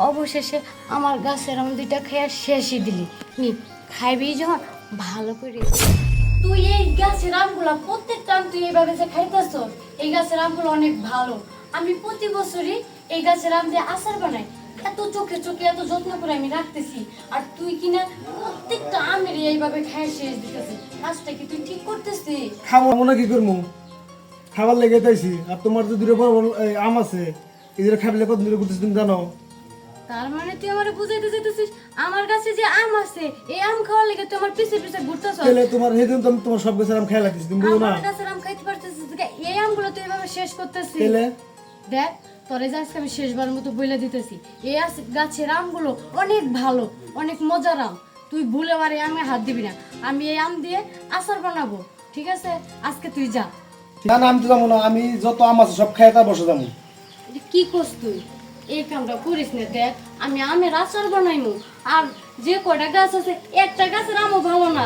অবশেষে আমার গাছের আম দুইটা খেয়ে শেষই দিলি। নি খাইবি যখন ভালো করে। তুই এই গাছের আমগুলা প্রত্যেকটা আম তুই এইভাবে যে খাইতেছ, এই গাছের আমগুলো অনেক ভালো। আমি প্রতি বছরই এই গাছের আম দিয়ে আচার বানাই, এত চোখে চোখে এত যত্ন করে আমি রাখতেছি, আর তুই কিনা প্রত্যেকটা আমের এইভাবে খাই শেষ দিতেছিস। কাজটা কি তুই ঠিক করতেছিস? খাবো না কি করবো, খাবার লেগে তাইছি। আর তোমার যে দুটো বড় বড় আম আছে, এদের খাবলে কত দূরে করতেছি তুমি জানো? তার মানে তুই আমারে বুঝাইতে চাইতেছিস আমার কাছে যে আম আছে এই আম খাওয়ার লেগে তুই আমার পিছে পিছে ঘুরতেছস? তাহলে তোমার সেদিন তো আমি তোমার সব গাছের আম খেয়ে লাগতেছি, তুমি বুঝো না? আমার গাছের আম খাইতে পারতেছিস না, এই আমগুলো তুই এভাবে শেষ করতেছিস। তাহলে দেখ তোরে যে আজকে আমি শেষবার মতো বইলা দিতেছি, এই গাছের আমগুলো অনেক ভালো, অনেক মজার আম। তুই ভুলে আমার এই আমে হাত দিবি না। আমি এই আম দিয়ে আচার বানাবো, ঠিক আছে? আজকে তুই যা। না না, আমি তো যাবো না, আমি যত আম আছে সব খেয়ে তার বসে যাবো। এটা কি করছ তুই? এই কামটা করিস না। দেখ আমি আমের আচার বানাইমু, আর যে কয়টা গাছ আছে একটা গাছের আমও ভালো না,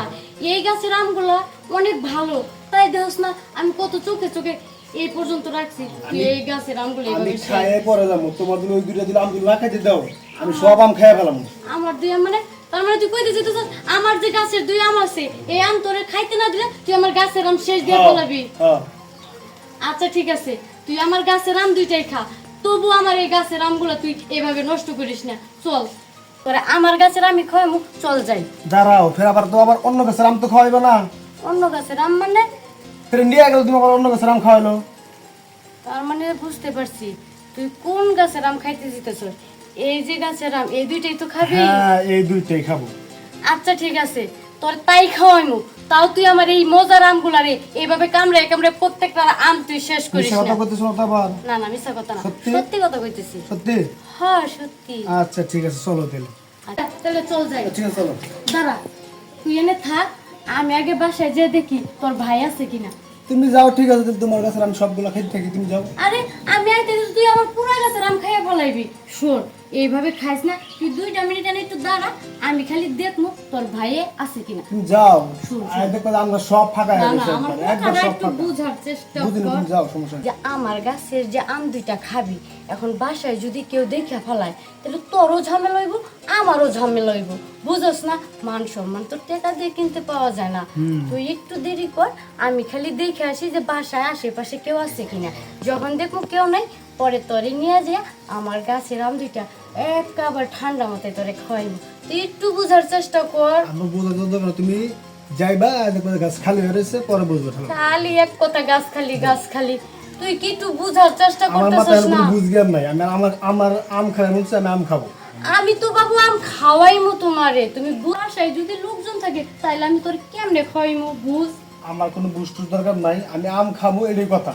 এই গাছের আমগুলা অনেক ভালো। তাই দেখছ না আমি কত চোখে চোখে এই পর্যন্ত রাখছি। তুই এই গাছের আমগুলো আমি এইভাবে খাইয়ে পরে যাবো, তোমার জন্য ওই দুইটা দিলে আমগুলো না খাইতে দাও, আমি সব আম খেয়ে ফেলাম। আমার দুই আম মানে তার মানে তুই কইতে যেতেছ আমার যে গাছের দুই আম আছে এই আম তোরে খাইতে না দিলে তুই আমার গাছের আম শেষ দিয়ে ফেলাবি? হ্যাঁ আচ্ছা ঠিক আছে, তুই আমার গাছের আম দুইটাই খা, তবু আমার এই গাছের আমগুলো তুই এভাবে নষ্ট করিস না। চল তোরে আমার গাছের আমি খাওয়ামু, চল যাই। দাঁড়াও, ফের আবার তো আবার অন্য গাছের আম তো খাওয়াইবে না? অন্য গাছের আম মানে? ফের নিয়ে গেল তুমি আবার অন্য গাছের আম খাওয়াইলো। তার মানে বুঝতে পারছি তুই কোন গাছের আম খাইতে যেতেছ। এই যে গাছের আম এই দুইটাই তো খাবি? হ্যাঁ, এই দুইটাই খাবো। আচ্ছা ঠিক আছে, তোর তাই খাওয়াইমু, তাও তুই আমার এই মজার আমগুলারে এইভাবে কামড়ে কামড়ে প্রত্যেকটা আম তুই শেষ করিস মিথ্যা না। কথা কইতেছ না তো আবার? না না মিথ্যা কথা না, সত্যি? সত্যি কথা কইতেছি। সত্যি? হ্যাঁ সত্যি। আচ্ছা ঠিক আছে, চলো তাহলে। আচ্ছা, তাহলে চল যাই। ঠিক আছে চলো। দাঁড়া, তুই এনে থাক, আমি আগে বাসায় যেয়ে দেখি তোর ভাই আছে কিনা। তুমি যাও, ঠিক আছে, তাহলে তোমার গাছের আম সবগুলো খাইতে থাকি, তুমি যাও। আরে আমি আইতে তুই আমার পুরা গাছের আম খাইয়া ফলাইবি। শোন এইভাবে খাইস না, তুই 2 মিনিট এনে একটু দাঁড়া, আমি খালি দেখমু তোর ভাইয়ে আছে কিনা। তুমি যাও, শুন, আর দেখো যে আমরা সব ফাঁকা না হয়ে না গেছে, আমার একবার কথাটা সব একটু ফাঁকা। বুঝার চেষ্টা বুঝিনি, কর। তুমি যাও, সমস্যা নেই। যে আমার গাছের যে আম দুইটা খাবি, এখন বাসায় যদি কেউ দেখে ফেলায় তাহলে তোরও ঝামেলা হইব আমারও ঝামেলা হইব। বুঝছ না, মান সম্মান তো টাকা দিয়ে কিনতে পাওয়া যায় না। তুই একটু দেরি কর, আমি খালি দেখে আসি যে বাসায় আশেপাশে কেউ আছে কিনা। যখন দেখবো কেউ নাই, পরে তোরে নিয়ে যা আমার গাছের আম দুইটা একবার ঠান্ডা মাথায় তোরে খাওয়াইব। তুই একটু বুঝার চেষ্টা কর। আমার বোঝা তো দরকার, তুমি যাইবা, দেখো গাছ খালি হয়ে রয়েছে, পরে বুঝবো। ঠান্ডা খালি এক কথা গাছ খালি গাছ খালি, তুই কি একটু বুঝার চেষ্টা আমার মাথায় করতেছিস কোনো না? বুঝ জ্ঞান নাই, আমি আমার আমার আম খাই মন চাই, আমি আম খাবো। আমি তো বাবু আম খাওয়াইমু তোমারে, তুমি বাসায় যদি লোকজন থাকে তাইলে আমি তোর কেমনে খাওয়াইমু বুঝ। আমার কোনো বুস্টুর দরকার নাই, আমি আম খাবো, এটাই কথা।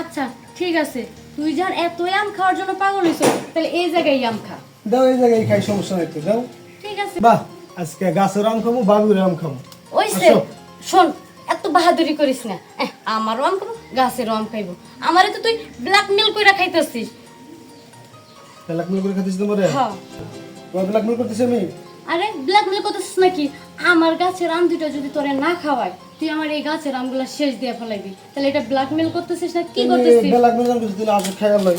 আচ্ছা ঠিক আছে, তুই যার এতই আম খাওয়ার জন্য পাগল হইছ তাহলে এই জায়গায় আম খা। দাও, এই জায়গায় খাই, সমস্যা নাই তো, দাও। ঠিক আছে বাহ, আজকে গাছের আম খাবো, বাবুর আম খাবো। ওইসে। আসো। শোন এত বাহাদুরি করিস না, আমারও আম খাবো গাছেরও আম খাইবো। আমারে তো তুই ব্ল্যাকমেল কইরা খাইতেছিস। ব্ল্যাকমেল করে খাচ্ছিস তোমারে? হ্যাঁ। তোমার ব্ল্যাকমেল করতেছি আমি? আরে ব্ল্যাকমেল করতেছিস নাকি? আমার গাছের আম দুটো যদি তোরে না খাওয়াই তুই আমার এই গাছের আমগুলা শেষ দিয়ে ফেলাইবি, তাহলে এটা ব্ল্যাকমেল করতেছিস না কি করতেছিস? ব্ল্যাকমেল করতেছি, আসো খাই আল্লাহ।